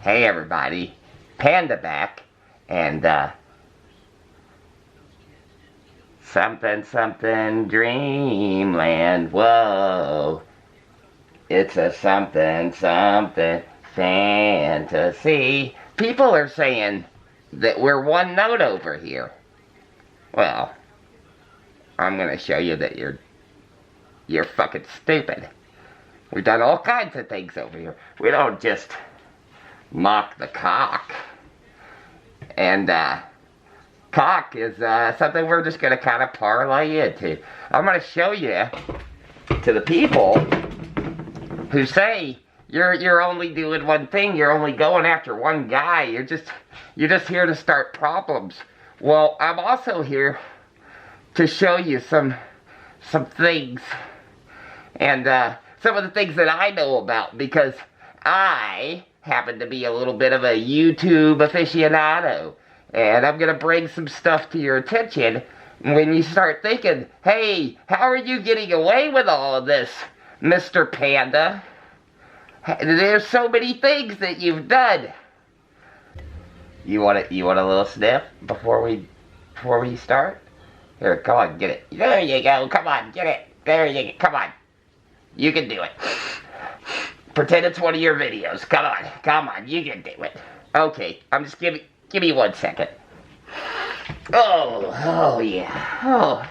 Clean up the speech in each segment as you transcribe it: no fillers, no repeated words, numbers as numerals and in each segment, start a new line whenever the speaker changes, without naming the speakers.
Hey everybody, Panda back, and something something dreamland, whoa, it's a something something fantasy. People are saying that we're one note over here. Well, I'm gonna show you that you're fucking stupid. We've done all kinds of things over here. We don't just mock the cock. And cock is something we're just gonna kind of parlay into. I'm gonna show you to the people who say you're only doing one thing, you're only going after one guy, you're just here to start problems. Well, I'm also here to show you some things, and some of the things that I know about, because I happen to be a little bit of a YouTube aficionado, and I'm gonna bring some stuff to your attention when you start thinking, hey, how are you getting away with all of this, Mr. Panda? There's so many things that you've done. You want a little sniff before we start? Here, come on, get it. There you go, come on, get it. There you go, come on. You can do it. Pretend it's one of your videos. Come on, you can do it. Okay, I'm just give me 1 second. Oh yeah.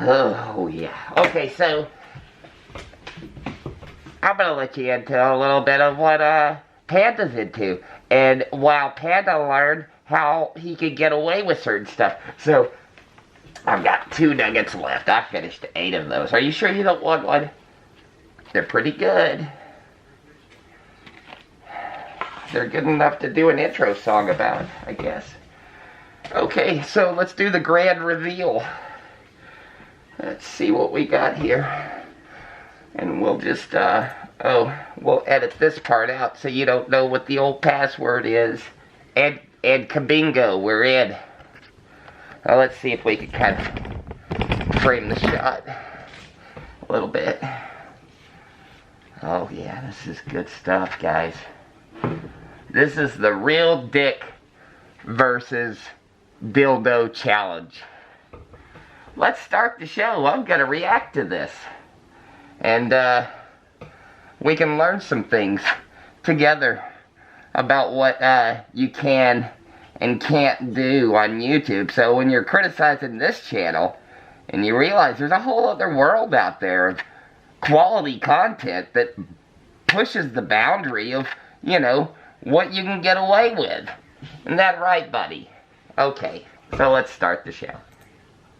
Oh yeah. Okay, so I'm gonna let you into a little bit of what Panda's into, and while Panda learned how he could get away with certain stuff. So I've got 2 nuggets left. I finished 8 of those. Are you sure you don't want one? They're pretty good. They're good enough to do an intro song about, I guess. Okay, so let's do the grand reveal. Let's see what we got here. And we'll just, we'll edit this part out so you don't know what the old password is. And kabingo, we're in. Now let's see if we can kind of frame the shot a little bit. Oh yeah, this is good stuff, guys. This is the real dick versus dildo challenge. Let's start the show. I'm gonna react to this, and we can learn some things together about what you can and can't do on YouTube. So when you're criticizing this channel and you realize there's a whole other world out there of quality content that pushes the boundary of, you know, what you can get away with. Isn't that right, buddy? Okay, so let's start the show.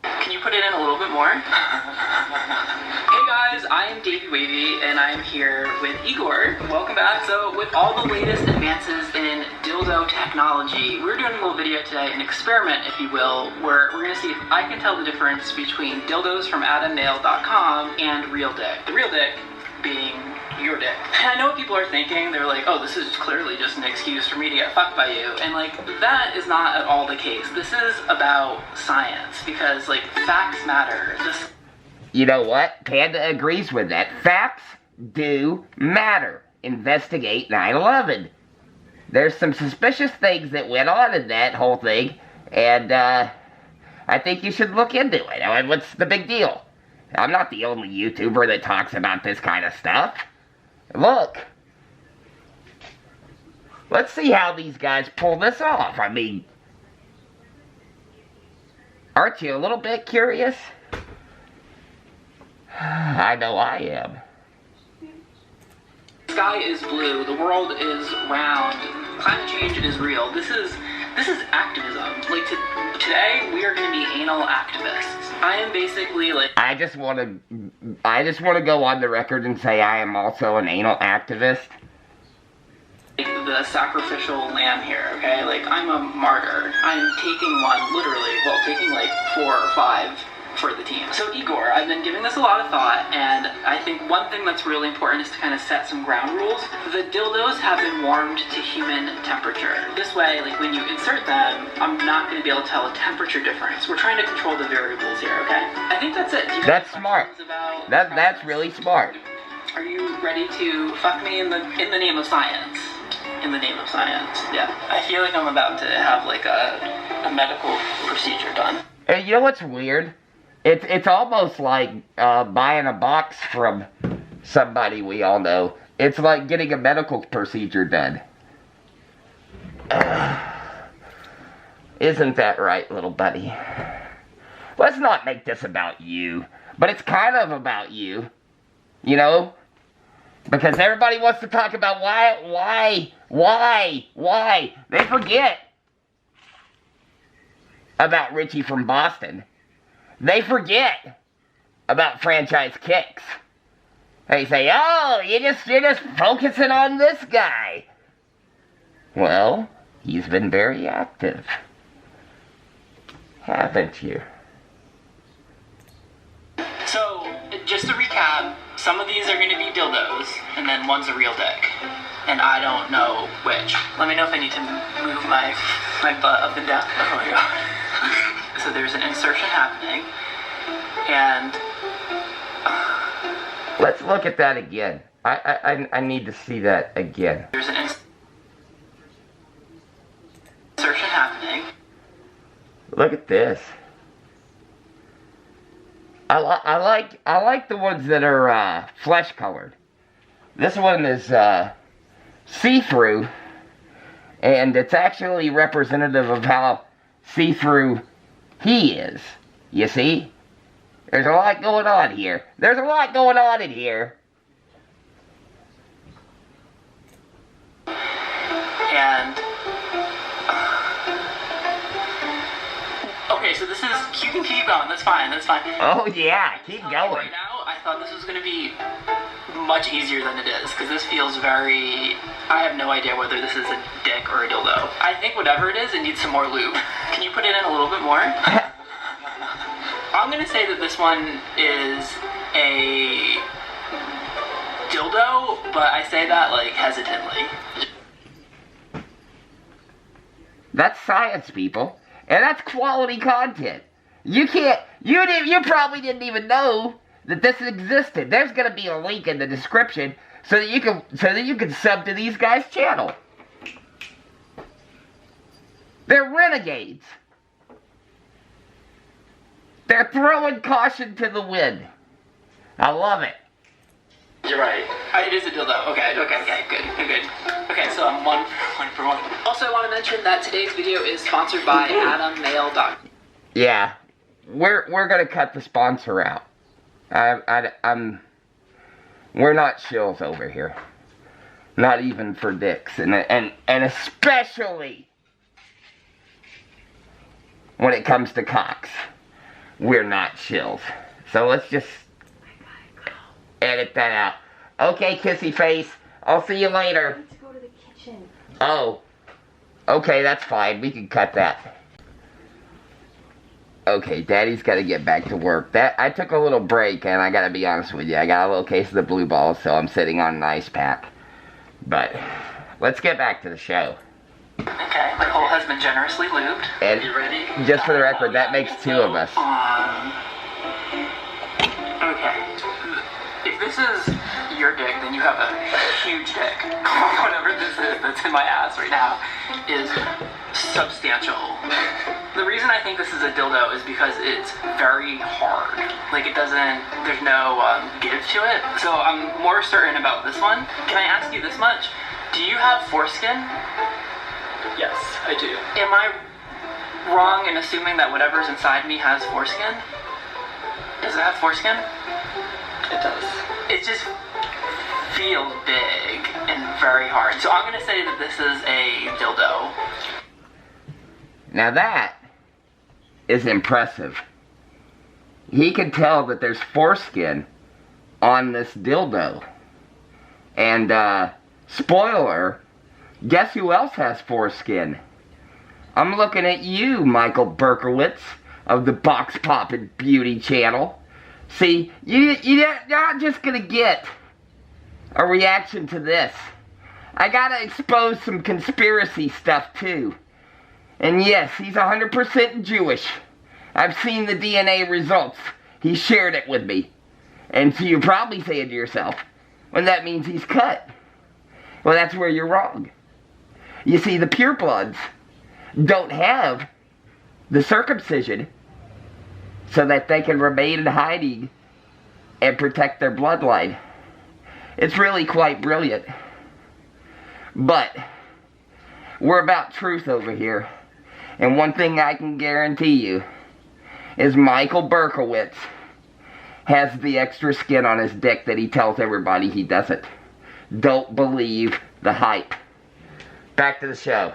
Can you put it in a little bit more? Hey guys, I am Davey Wavy, and I am here with Igor. Welcome back. So, with all the latest advances in dildo technology, we're doing a little video today, an experiment, if you will, where we're going to see if I can tell the difference between dildos from AdamNail.com and real dick. The real dick being your dick. And I know what people are thinking. They're like, oh, this is clearly just an excuse for me to get fucked by you. And like, that is not at all the case. This is about science, because like, facts matter.
You know what? Panda agrees with that. Facts do matter. Investigate 9/11. There's some suspicious things that went on in that whole thing, and I think you should look into it. I mean, what's the big deal? I'm not the only YouTuber that talks about this kind of stuff. Look. Let's see how these guys pull this off. I mean, aren't you a little bit curious? I know I am.
The sky is blue, the world is round, climate change is real. This is activism. Like, today we are going to be anal activists. I am basically like...
I just want to go on the record and say I am also an anal activist.
the sacrificial lamb here, okay? Like, I'm a martyr. I'm taking one, literally, well, taking like 4 or 5 for the team. So Igor, I've been giving this a lot of thought, and I think one thing that's really important is to kind of set some ground rules. The dildos have been warmed to human temperature. This way, like, when you insert them, I'm not going to be able to tell a temperature difference. We're trying to control the variables here, okay? I think that's it.
That's smart. That's really smart.
Are you ready to fuck me in the name of science? In the name of science, yeah. I feel like I'm about to have like a medical procedure done.
And you know what's weird? It's almost like buying a box from somebody we all know. It's like getting a medical procedure done. Isn't that right, little buddy? Let's not make this about you, but it's kind of about you. You know? Because everybody wants to talk about why. They forget about Richie from Boston. They forget about franchise kicks. They say, oh, you're just focusing on this guy. Well, he's been very active. Haven't you?
So, just to recap, some of these are going to be dildos, and then one's a real dick. And I don't know which. Let me know if I need to move my butt up and down. Oh my god. So there's an insertion happening, and...
Let's look at that again. I need to see that again.
There's an insertion happening.
Look at this. I like the ones that are flesh colored. This one is see-through, and it's actually representative of how see-through he is. You see? There's a lot going on here. There's a lot going on in here.
And okay, so this is, you can keep going, that's fine.
Oh yeah, keep going.
Right now, I thought this was going to be much easier than it is, because this feels very, I have no idea whether this is a dick or a dildo. I think whatever it is, it needs some more lube. Can you put it in a little bit more? I'm going to say that this one is a dildo, but I say that like hesitantly.
That's science, people. And that's quality content. You probably didn't even know that this existed. There's gonna be a link in the description so that you can sub to these guys' channel. They're renegades. They're throwing caution to the wind. I love it.
You're right. It is a dildo. Okay, good. Okay, so I'm one for one. Also, I want to mention that today's video is sponsored by AdamMail.com.
Yeah, we're gonna cut the sponsor out. We're not shills over here. Not even for dicks, and especially when it comes to cocks, we're not shills. So let's just edit that out. Okay, kissy face. I'll see you later.
Let's go to the kitchen.
Oh. Okay, that's fine. We can cut that. Okay, Daddy's got to get back to work. I took a little break, and I got to be honest with you. I got a little case of the blue balls, so I'm sitting on an ice pack. But let's get back to the show.
Okay, my hole has been generously lubed.
And
you ready?
Just for the record, that makes 2 of us.
Okay. If this is your dick, then you have a huge dick. Whatever this is that's in my ass right now is substantial. The reason I think this is a dildo is because it's very hard. Like, it doesn't, there's no give to it. So I'm more certain about this one. Can I ask you this much? Do you have foreskin? Yes, I do. Am I wrong in assuming that whatever's inside me has foreskin? Does it have foreskin? It does. It just feels big and very hard. So I'm going to say that this is a dildo.
Now that is impressive. He can tell that there's foreskin on this dildo. And, spoiler, Guess who else has foreskin? I'm looking at you, Michael Berkowitz of the Box Poppin' Beauty channel. See, you're not just gonna get a reaction to this. I gotta expose some conspiracy stuff too. And yes, he's 100% Jewish. I've seen the DNA results. He shared it with me. And so you're probably saying to yourself, well, that means he's cut. Well, that's where you're wrong. You see, the purebloods don't have the circumcision so that they can remain in hiding and protect their bloodline. It's really quite brilliant. But we're about truth over here. And one thing I can guarantee you is Michael Berkowitz has the extra skin on his dick that he tells everybody he doesn't. Don't believe the hype. Back to the show.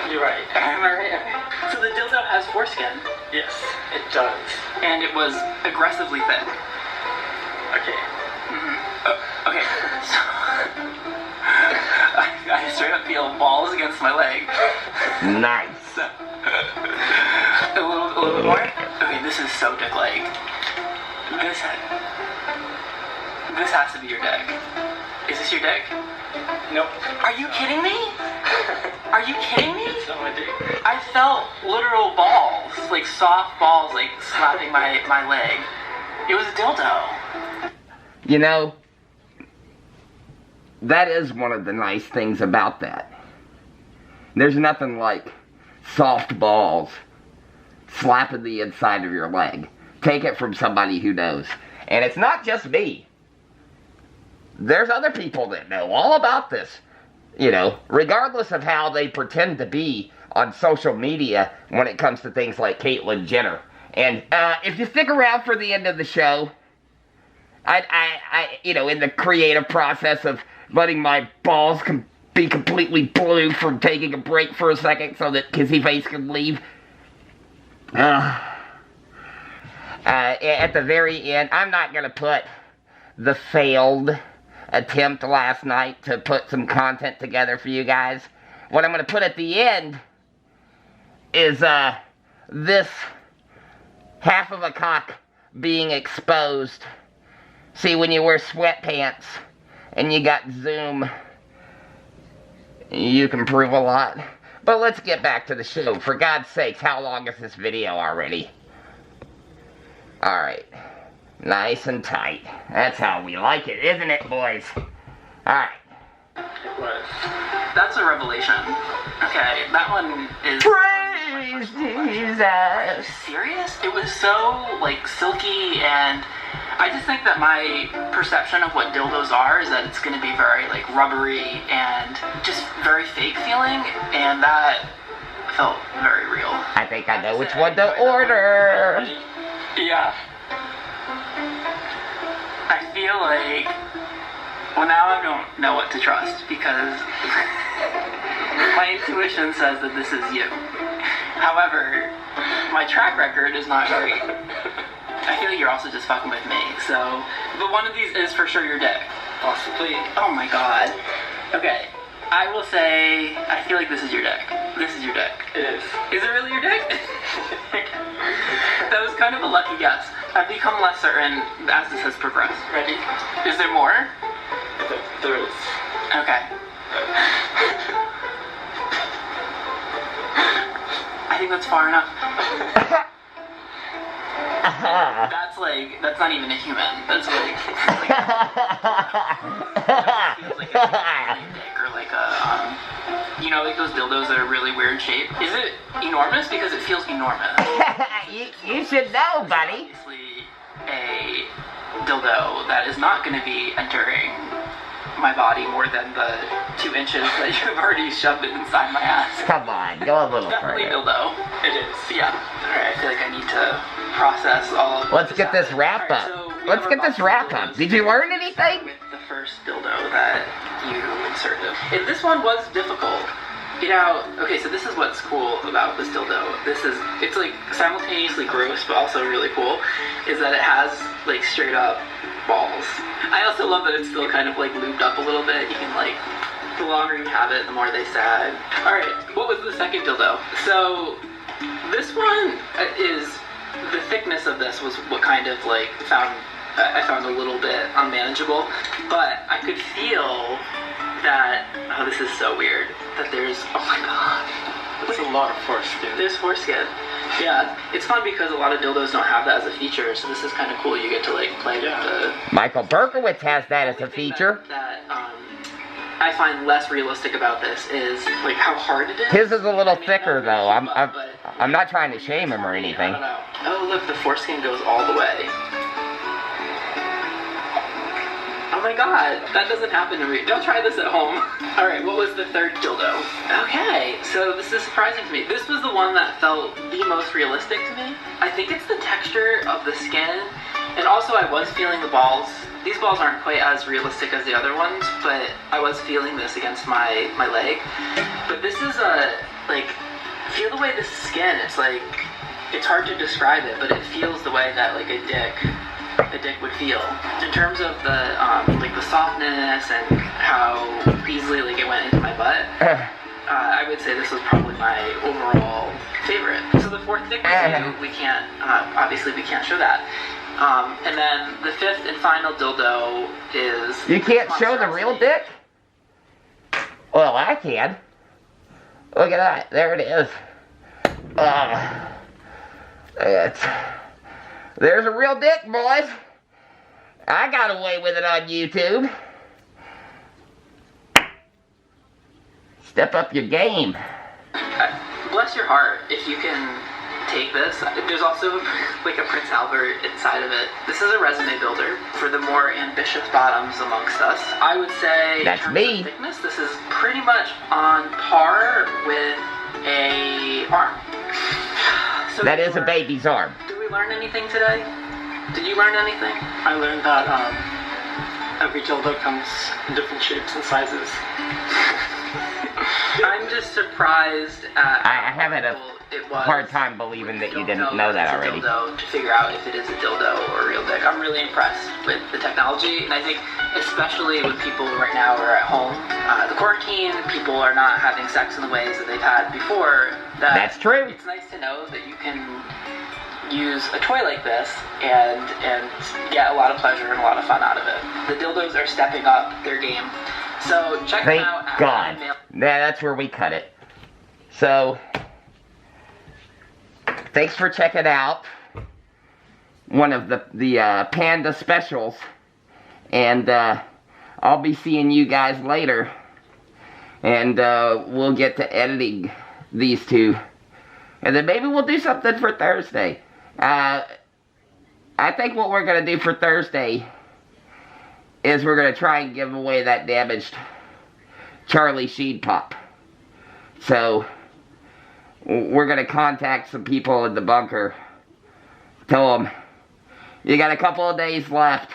You're right. Am I right? So the dildo has foreskin.
Yes, it does.
And it was aggressively thick.
Okay.
Okay. So I straight up feel balls against my leg.
Nice.
A little bit more. Okay, this is so dick-like. This has to be your dick. Is this your dick?
Nope.
Are you kidding me? Are you kidding me?
It's not my dick.
I felt literal balls, like soft balls, like slapping my leg. It was a dildo.
You know, that is one of the nice things about that. There's nothing like soft balls slapping the inside of your leg. Take it from somebody who knows. And it's not just me. There's other people that know all about this. You know, regardless of how they pretend to be on social media when it comes to things like Caitlyn Jenner. And if you stick around for the end of the show, I you know, in the creative process of letting my balls be completely blue from taking a break for a second so that Kissy Face can leave. At the very end, I'm not going to put the failed attempt last night to put some content together for you guys. What I'm going to put at the end is this half of a cock being exposed. See, when you wear sweatpants and you got Zoom, you can prove a lot. But let's get back to the show. For God's sakes, how long is this video already? Alright. Nice and tight. That's how we like it, isn't it, boys? Alright.
It was.
That's a revelation. Okay, that one is...
Praise Jesus!
Are you serious? It was so, like, silky, and I just think that my perception of what dildos are is that it's going to be very, like, rubbery and just very fake feeling, and that felt very real.
I think I know which one to order.
Yeah.
I feel like, well, now I don't know what to trust because my intuition says that this is you. However, my track record is not great. I feel like you're also just fucking with me, so, but one of these is for sure your dick.
Possibly.
Oh my god. Okay, I will say, I feel like this is your dick. This is your dick.
It is.
Is it really your dick? That was kind of a lucky guess. I've become less certain as this has progressed.
Ready?
Is there more?
There is.
Okay. I think that's far enough. That's not even a human. That's like feels like a dick or like a, you know, like those dildos that are really weird shape. Is it enormous? Because it feels enormous.
you should know, buddy.
Obviously, a dildo that is not going to be entering my body more than the 2 inches that you've already shoved it inside my ass.
Come on, go a little
Definitely
further.
dildo.
It is.
Yeah. Alright, I feel like I need to process all of
Let's get this wrap up. Let's get this wrap up. Did you learn anything?
With the first dildo that you inserted. And this one was difficult. You know, okay, so this is what's cool about this dildo. It's like simultaneously gross, but also really cool, is that it has like straight up balls. I also love that it's still kind of like lubed up a little bit. You can like, the longer you have it, the more they sag. Alright, what was the second dildo? So, this one is, the thickness of this was what kind of like I found a little bit unmanageable, but I could feel that, oh, this is so weird, that there's, oh my god.
It's a lot of foreskin.
There's foreskin. Yeah, it's fun because a lot of dildos don't have that as a feature, so this is kind of cool. You get to like play with the...
Michael Berkowitz has that as a feature.
That I find less realistic about this is like how hard it is.
His is a little thicker though. I'm not trying to shame him or anything.
I don't know. Oh look, the foreskin goes all the way. Oh my god, that doesn't happen to me. Don't try this at home. Alright, what was the third dildo? Okay, so this is surprising to me. This was the one that felt the most realistic to me. I think it's the texture of the skin, and also I was feeling the balls. These balls aren't quite as realistic as the other ones, but I was feeling this against my leg. But this is like, feel the way this skin, it's like, it's hard to describe it, but it feels the way that like a dick would feel. In terms of the like the softness and how easily like it went into my butt, I would say this was probably my overall favorite. So the fourth dick review, we can't obviously we can't show that. And then the fifth and final dildo is...
You can't show the real dick? Well, I can. Look at that. There it is. There's a real dick, boys. I got away with it on YouTube. Step up your game.
Bless your heart if you can take this. There's also like a Prince Albert inside of it. This is a resume builder for the more ambitious bottoms amongst us. I would say
that's
in terms
me.
Of thickness, this is pretty much on par with a arm. So
that is a baby's arm.
Did we learn anything today? Did you learn anything?
I learned that every dildo comes in different shapes and sizes.
I'm just surprised at
I haven't a hard time believing that you didn't know that already.
Dildo to figure out if it is a dildo or a real dick. I'm really impressed with the technology, and I think especially with people right now who are at home, the quarantine, people are not having sex in the ways that they've had before.
That's true.
It's nice to know that you can use a toy like this and get a lot of pleasure and a lot of fun out of it. The dildos are stepping up their game. So check them out.
Thank God. Yeah, that's where we cut it. So, thanks for checking out one of the Panda specials. And I'll be seeing you guys later. And we'll get to editing these two. And then maybe we'll do something for Thursday. I think what we're going to do for Thursday is we're going to try and give away that damaged Charlie Sheen pop. So, we're going to contact some people in the bunker. Tell them, you got a couple of days left.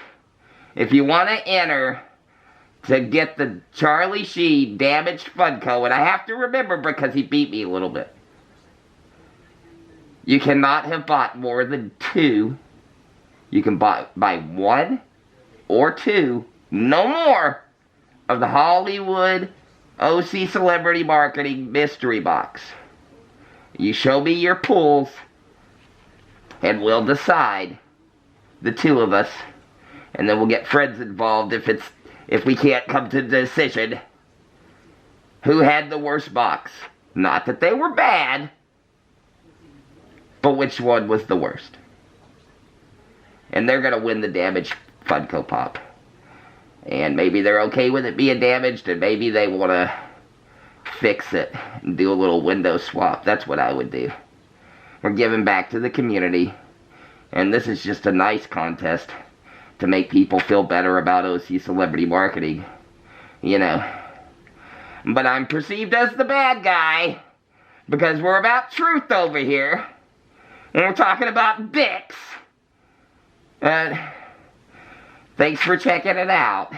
If you want to enter to get the Charlie Sheen damaged Funko, and I have to remember because he beat me a little bit. You cannot have bought more than 2. You can buy 1 or 2, no more, of the Hollywood OC Celebrity Marketing Mystery Box. You show me your pulls, and we'll decide, the 2 of us, and then we'll get friends involved if we can't come to the decision who had the worst box. Not that they were bad, but which one was the worst. And they're going to win the damaged Funko Pop. And maybe they're okay with it being damaged, and maybe they want to fix it and do a little window swap. That's what I would do. We're giving back to the community. And this is just a nice contest to make people feel better about OC Celebrity Marketing. You know. But I'm perceived as the bad guy, because we're about truth over here. And we're talking about dicks. Thanks for checking it out.